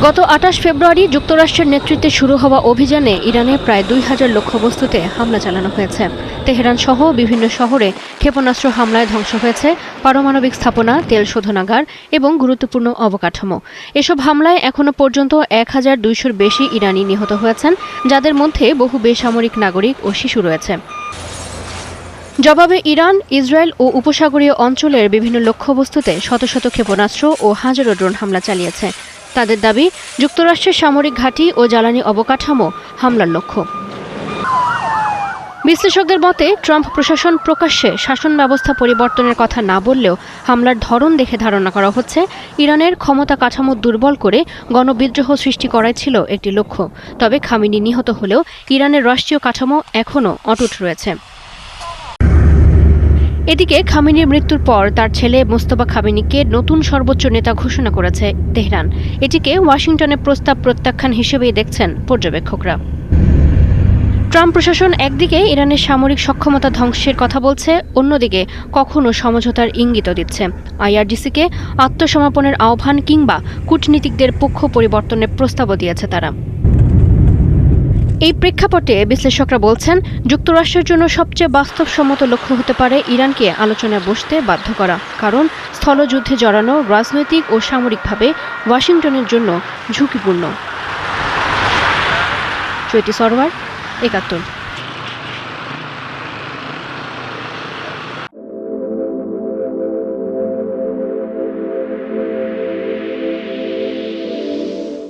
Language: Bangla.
গত ২৮ ফেব্রুয়ারি যুক্তরাষ্ট্রের নেতৃত্বে শুরু হওয়া অভিযানে ইরানে প্রায় ২,০০০ লক্ষ্যবস্তুতে হামলা চালানো হয়েছে। তেহরান সহ বিভিন্ন শহরে ক্ষেপণাস্ত্র হামলায় ধ্বংস হয়েছে পারমাণবিক স্থাপনা, তেল শোধনাগার এবং গুরুত্বপূর্ণ অবকাঠামো। এসব হামলায় এখনো পর্যন্ত ১,২০০-র বেশি ইরানি নিহত হয়েছেন, যাদের মধ্যে বহু বেসামরিক নাগরিক ও শিশু রয়েছে। জবাবে ইরান, ইসরায়েল ও উপসাগরীয় অঞ্চলের বিভিন্ন লক্ষ্যবস্তুতে শত শত ক্ষেপণাস্ত্র ও হাজারো ড্রোন হামলা চালিয়েছে। তাদের দাবি, যুক্তরাষ্ট্রের সামরিক ঘাঁটি ও জ্বালানি অবকাঠামো হামলার লক্ষ্য। বিশ্লেষকদের মতে, ট্রাম্প প্রশাসন প্রকাশ্যে শাসন ব্যবস্থা পরিবর্তনের কথা না বললেও হামলার ধরন দেখে ধারণা করা হচ্ছে ইরানের ক্ষমতা কাঠামো দুর্বল করে গণবিদ্রোহ সৃষ্টি করাই ছিল একটি লক্ষ্য। তবে খামেনি নিহত হলেও ইরানের রাষ্ট্রীয় কাঠামো এখনও অটুট রয়েছে। এদিকে খামেনির মৃত্যুর পর তার ছেলে মোস্তফা খামেনিকে নতুন সর্বোচ্চ নেতা ঘোষণা করেছে তেহরান। এটিকে ওয়াশিংটনের প্রস্তাব প্রত্যাখ্যান হিসেবেই দেখছেন পর্যবেক্ষকরা। ট্রাম্প প্রশাসন একদিকে ইরানের সামরিক সক্ষমতা ধ্বংসের কথা বলছে, অন্যদিকে কখনো সমঝোতার ইঙ্গিতও দিচ্ছে। আইআরজিসিকে আত্মসমর্পণের আহ্বান কিংবা কূটনীতিকদের পক্ষ পরিবর্তনের প্রস্তাবও দিয়েছে তারা। এই প্রেক্ষাপটে বিশ্লেষকরা বলছেন, যুক্তরাষ্ট্রের জন্য সবচেয়ে বাস্তবসম্মত লক্ষ্য হতে পারে ইরানকে আলোচনায় বসতে বাধ্য করা, কারণ স্থলযুদ্ধে জড়ানো রাজনৈতিক ও সামরিকভাবে ওয়াশিংটনের জন্য ঝুঁকিপূর্ণ। চৈতি সরওয়ার, ৭১।